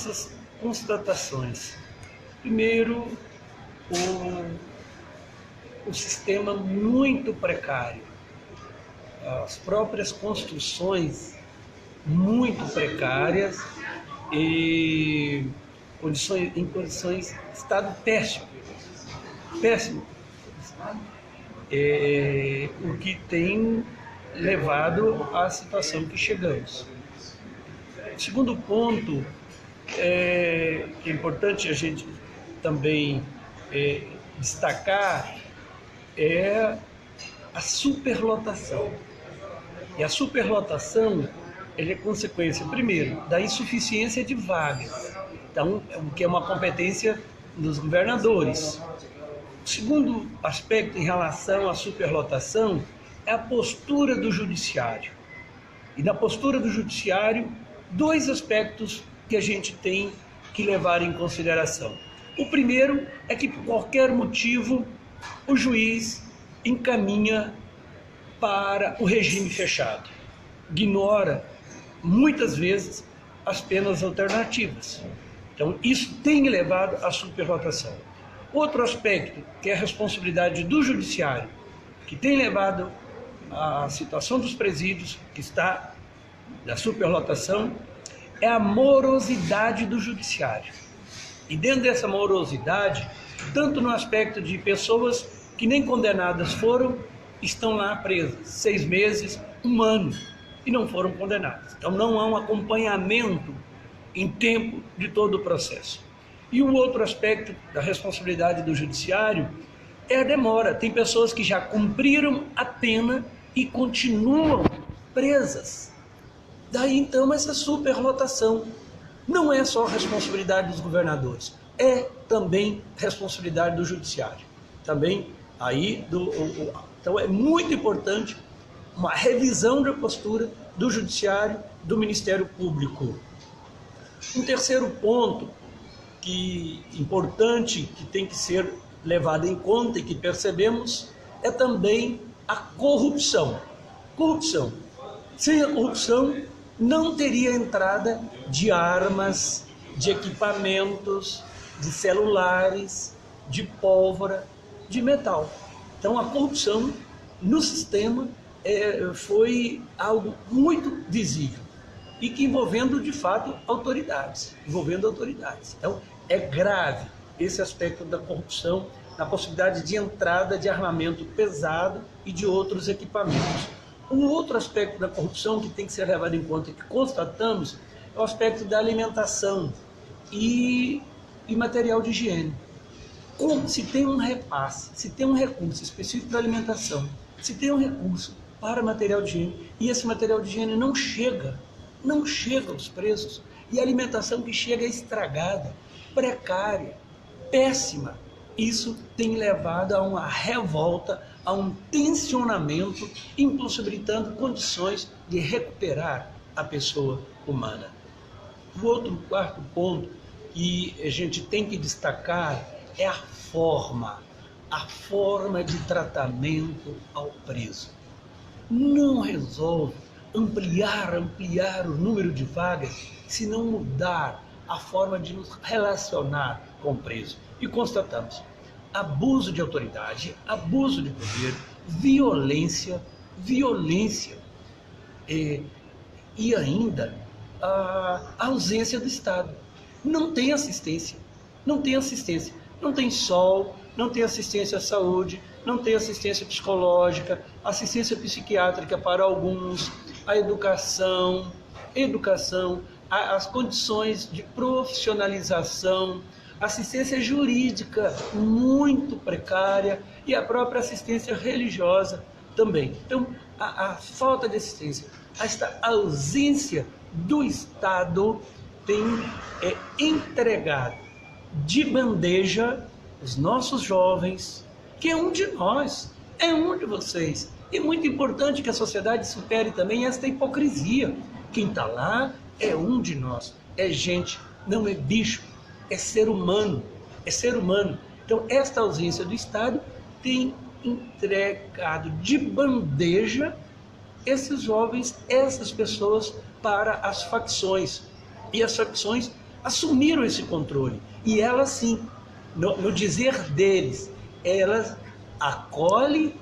Essas constatações. Primeiro, o sistema muito precário, as próprias construções muito precárias e em condições de estado péssimo, o que tem levado à situação que chegamos. O segundo ponto que é importante a gente também destacar é a superlotação. E a superlotação é consequência, primeiro, da insuficiência de vagas, então, o que é uma competência dos governadores. O segundo aspecto em relação à superlotação é a postura do judiciário. E na postura do judiciário, dois aspectos que a gente tem que levar em consideração. O primeiro é que, por qualquer motivo, o juiz encaminha para o regime fechado. Ignora, muitas vezes, as penas alternativas. Então, isso tem levado à superlotação. Outro aspecto, que é a responsabilidade do judiciário, que tem levado à situação dos presídios, que está na superlotação, é a morosidade do judiciário. E dentro dessa morosidade, tanto no aspecto de pessoas que nem condenadas foram, estão lá presas 6 meses, 1 ano, e não foram condenadas. Então não há um acompanhamento em tempo de todo o processo. E o outro aspecto da responsabilidade do judiciário é a demora. Tem pessoas que já cumpriram a pena e continuam presas. Daí então essa superlotação não é só responsabilidade dos governadores, é também responsabilidade do judiciário. Também aí então é muito importante uma revisão da postura do judiciário, do Ministério Público. Um terceiro ponto importante que tem que ser levado em conta e que percebemos é também a corrupção. Corrupção. Sem a corrupção não teria entrada de armas, de equipamentos, de celulares, de pólvora, de metal. Então a corrupção no sistema foi algo muito visível e que envolvendo de fato autoridades. Então é grave esse aspecto da corrupção, na possibilidade de entrada de armamento pesado e de outros equipamentos. Um outro aspecto da corrupção que tem que ser levado em conta e que constatamos é o aspecto da alimentação e material de higiene. Como se tem um repasse, se tem um recurso específico para alimentação, se tem um recurso para material de higiene e esse material de higiene não chega aos presos e a alimentação que chega é estragada, precária, péssima. Isso tem levado a uma revolta, a um tensionamento, impossibilitando condições de recuperar a pessoa humana. O quarto ponto que a gente tem que destacar é a forma de tratamento ao preso. Não resolve ampliar o número de vagas se não mudar a forma de nos relacionar com o preso. E constatamos abuso de autoridade, abuso de poder, violência e ainda a ausência do Estado. Não tem assistência, não tem sol, não tem assistência à saúde, não tem assistência psicológica, assistência psiquiátrica para alguns, a educação, as condições de profissionalização, assistência jurídica muito precária e a própria assistência religiosa também. Então, a falta de assistência, esta ausência do Estado tem entregado de bandeja os nossos jovens, que é um de nós, é um de vocês. E muito importante que a sociedade supere também esta hipocrisia. Quem está lá é um de nós, é gente, não é bicho, é ser humano. Então, esta ausência do Estado tem entregado de bandeja esses jovens, essas pessoas para as facções. E as facções assumiram esse controle. E elas sim, no dizer deles, elas acolhem,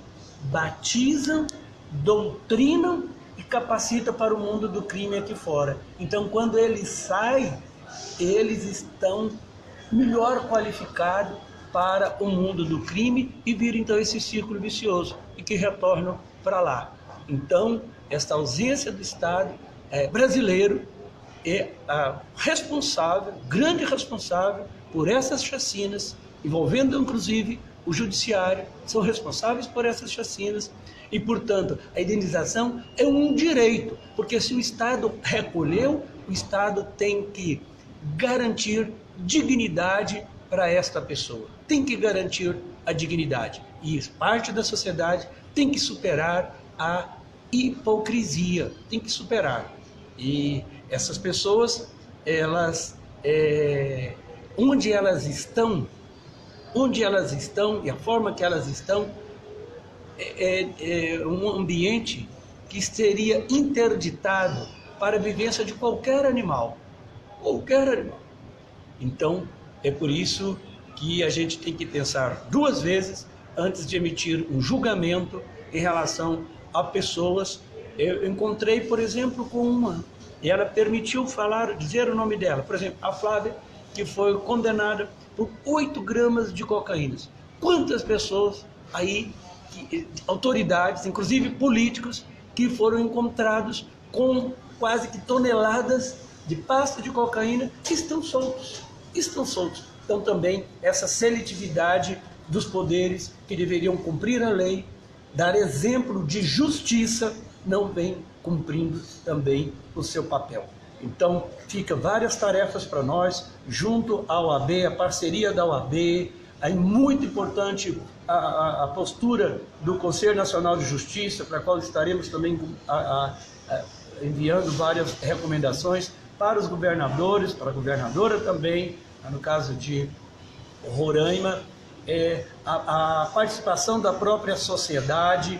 batizam, doutrinam e capacitam para o mundo do crime aqui fora. Então, quando eles saem, eles estão melhor qualificados para o mundo do crime e viram então esse círculo vicioso e que retornam para lá. Então, esta ausência do Estado brasileiro é responsável, grande responsável por essas chacinas, envolvendo inclusive o judiciário, são responsáveis por essas chacinas e, portanto, a indenização é um direito, porque se o Estado recolheu, o Estado tem que garantir dignidade para esta pessoa, tem que garantir a dignidade e parte da sociedade tem que superar a hipocrisia, tem que superar. E essas pessoas, elas, onde elas estão e a forma que elas estão, é um ambiente que seria interditado para a vivência de qualquer animal. Qualquer animal. Então, é por isso que a gente tem que pensar duas vezes antes de emitir um julgamento em relação a pessoas. Eu encontrei, por exemplo, com uma, e ela permitiu dizer o nome dela. Por exemplo, a Flávia, que foi condenada por 8 gramas de cocaína. Quantas pessoas aí, autoridades, inclusive políticos, que foram encontrados com quase que toneladas de pasta de cocaína, que estão soltos. Então também essa seletividade dos poderes que deveriam cumprir a lei, dar exemplo de justiça, não vem cumprindo também o seu papel. Então, fica várias tarefas para nós, junto à OAB, a parceria da OAB, é muito importante a postura do Conselho Nacional de Justiça, para a qual estaremos também enviando várias recomendações para os governadores, para a governadora também, no caso de Roraima, a participação da própria sociedade,